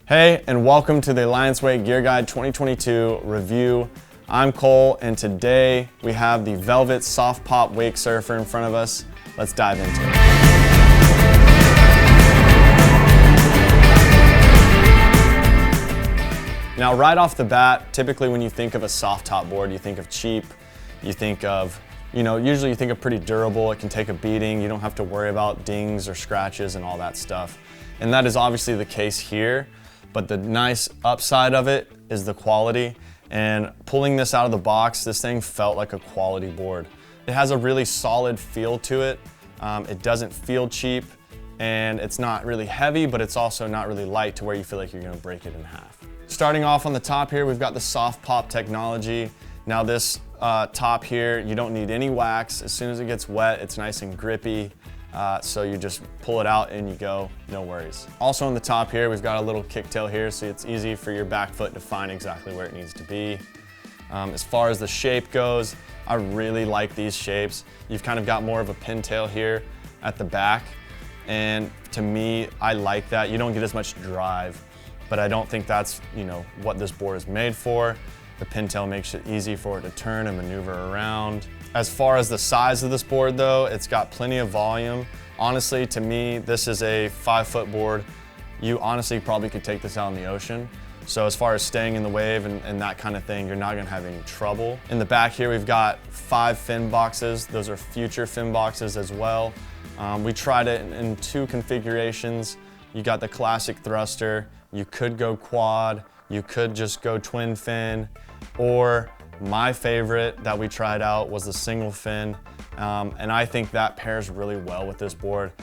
Hey, and welcome to the Alliance Wake Gear Guide 2022 review. I'm Cole, and today we have the Velvet Soft Pop Wakesurfer in front of us. Let's dive into it. Now, right off the bat, typically when you think of a soft top board, you think of cheap, you think of, usually you think of pretty durable. It can take a beating. You don't have to worry about dings or scratches and all that stuff. And that is obviously the case here. But the nice upside of it is the quality, and pulling this out of the box, this thing felt like a quality board. It has a really solid feel to it. It doesn't feel cheap, and it's not really heavy, but it's also not really light to where you feel like you're gonna break it in half. Starting off on the top here, we've got the soft pop technology. Now this top here, you don't need any wax. As soon as it gets wet, it's nice and grippy. So you just pull it out and you go, no worries. Also on the top here, we've got a little kicktail here, so it's easy for your back foot to find exactly where it needs to be. As far as the shape goes, I really like these shapes. You've kind of got more of a pintail here at the back, and to me, I like that. You don't get as much drive, but I don't think that's what this board is made for. The pintail makes it easy for it to turn and maneuver around. As far as the size of this board though, it's got plenty of volume. Honestly, to me, this is a 5-foot board. You honestly probably could take this out in the ocean. So as far as staying in the wave and that kind of thing, you're not gonna have any trouble. In the back here, we've got 5 fin boxes. Those are future fin boxes as well. We tried it in 2 configurations. You got the classic thruster. You could go quad. You could just go twin fin, or my favorite that we tried out was the single fin, and I think that pairs really well with this board.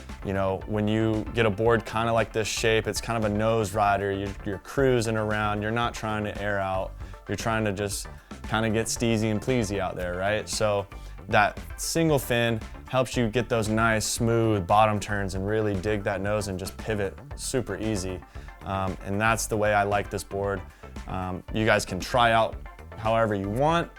When you get a board kind of like this shape, it's kind of a nose rider. You're cruising around, you're not trying to air out, you're trying to just kind of get steezy and pleasy out there, right? So that single fin helps you get those nice smooth bottom turns and really dig that nose and just pivot super easy. And that's the way I like this board. You guys can try out however you want,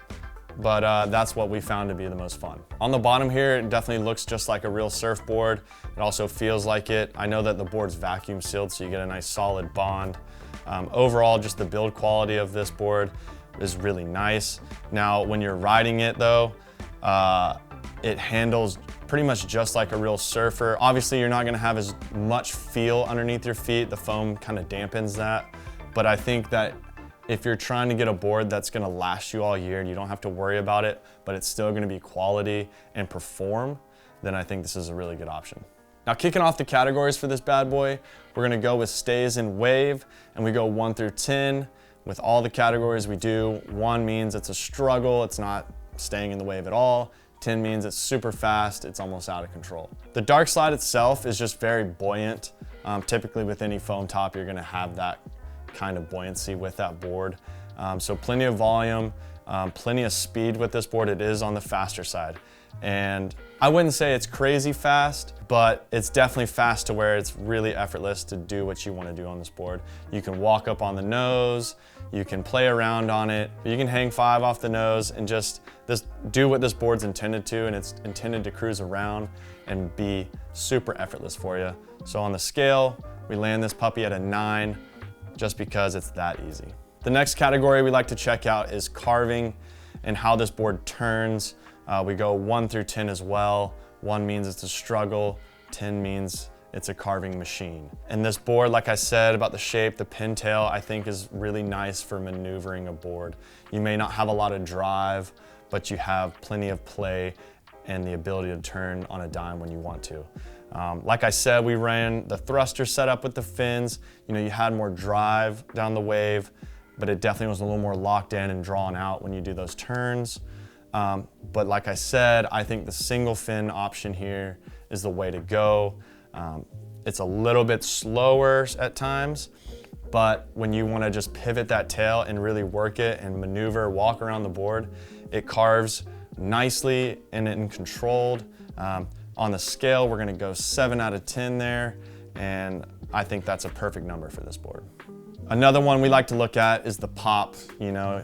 but that's what we found to be the most fun. On the bottom here, it definitely looks just like a real surfboard. It also feels like it. I know that the board's vacuum sealed, so you get a nice solid bond. Overall, just the build quality of this board is really nice. Now, when you're riding it though, it handles pretty much just like a real surfer. Obviously, you're not gonna have as much feel underneath your feet. The foam kind of dampens that. But I think that if you're trying to get a board that's gonna last you all year and you don't have to worry about it, but it's still gonna be quality and perform, then I think this is a really good option. Now, kicking off the categories for this bad boy, we're gonna go with stays in wave, and we go 1 through 10. With all the categories we do, 1 means it's a struggle, it's not staying in the wave at all. 10 means it's super fast, it's almost out of control. The Darkslide itself is just very buoyant. Typically with any foam top, you're gonna have that kind of buoyancy with that board. So plenty of volume, plenty of speed with this board. It is on the faster side. And I wouldn't say it's crazy fast, but it's definitely fast to where it's really effortless to do what you want to do on this board. You can walk up on the nose, you can play around on it, you can hang 5 off the nose and just do what this board's intended to, and it's intended to cruise around and be super effortless for you. So on the scale, we land this puppy at a 9 just because it's that easy. The next category we like to check out is carving and how this board turns. We go 1 through 10 as well. 1 means it's a struggle, 10 means it's a carving machine. And this board, like I said about the shape, the pintail, I think is really nice for maneuvering a board. You may not have a lot of drive, but you have plenty of play and the ability to turn on a dime when you want to. Like I said, we ran the thruster setup with the fins. You had more drive down the wave, but it definitely was a little more locked in and drawn out when you do those turns. But like I said, I think the single fin option here is the way to go. It's a little bit slower at times, but when you want to just pivot that tail and really work it and maneuver, walk around the board, it carves nicely and controlled. On the scale, we're gonna go 7 out of 10 there, and I think that's a perfect number for this board. Another one we like to look at is the pop.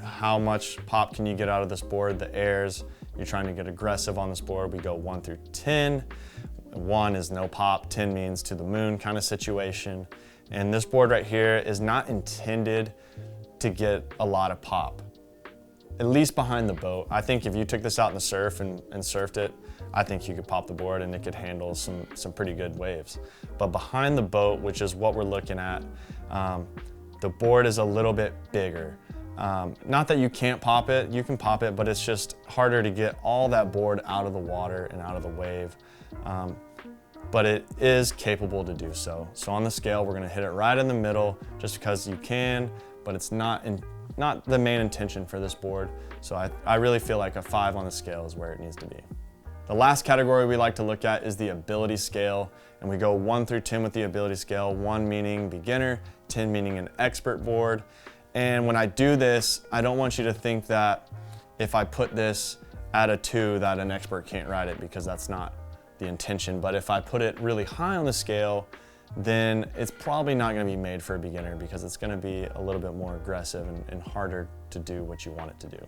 How much pop can you get out of this board, the airs. You're trying to get aggressive on this board. We go 1 through 10. 1 is no pop, 10 means to the moon kind of situation. And this board right here is not intended to get a lot of pop, at least behind the boat. I think if you took this out in the surf and surfed it, I think you could pop the board and it could handle some pretty good waves. But behind the boat, which is what we're looking at, the board is a little bit bigger. Not that you can't pop it, you can pop it, but it's just harder to get all that board out of the water and out of the wave. But it is capable to do so. So on the scale, we're gonna hit it right in the middle just because you can, but it's not the main intention for this board. So I really feel like a 5 on the scale is where it needs to be. The last category we like to look at is the ability scale, and we go 1 through 10 with the ability scale, 1 meaning beginner, 10 meaning an expert board. And when I do this, I don't want you to think that if I put this at a 2 that an expert can't ride it, because that's not the intention. But if I put it really high on the scale, then it's probably not gonna be made for a beginner, because it's gonna be a little bit more aggressive and harder to do what you want it to do.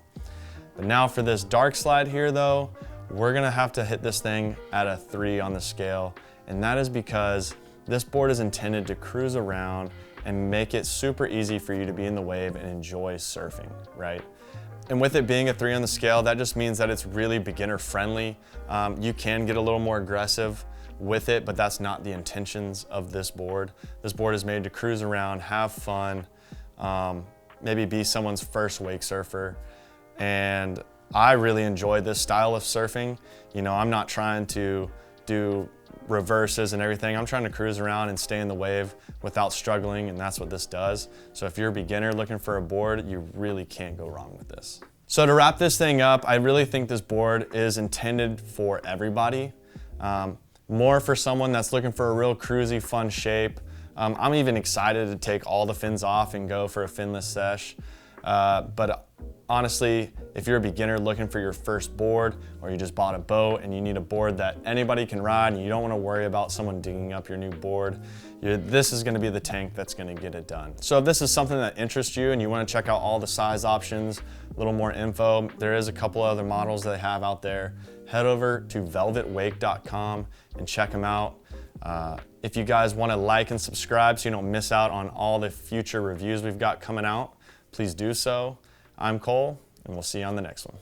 But now for this Darkslide here though, we're gonna have to hit this thing at a 3 on the scale. And that is because this board is intended to cruise around and make it super easy for you to be in the wave and enjoy surfing, right? And with it being a 3 on the scale, that just means that it's really beginner friendly. You can get a little more aggressive with it, but that's not the intentions of this board. This board is made to cruise around, have fun, maybe be someone's first wake surfer. And I really enjoy this style of surfing. You know, I'm not trying to do reverses and everything. I'm trying to cruise around and stay in the wave without struggling, and that's what this does. So if you're a beginner looking for a board, you really can't go wrong with this. So to wrap this thing up, I really think this board is intended for everybody. More for someone that's looking for a real cruisy, fun shape. I'm even excited to take all the fins off and go for a finless sesh. But honestly, if you're a beginner looking for your first board, or you just bought a boat and you need a board that anybody can ride and you don't want to worry about someone digging up your new board, this is going to be the tank that's going to get it done. So if this is something that interests you and you want to check out all the size options, a little more info, there is a couple other models they have out there. Head over to velvetwake.com and check them out. If you guys want to like and subscribe so you don't miss out on all the future reviews we've got coming out, please do so. I'm Cole, and we'll see you on the next one.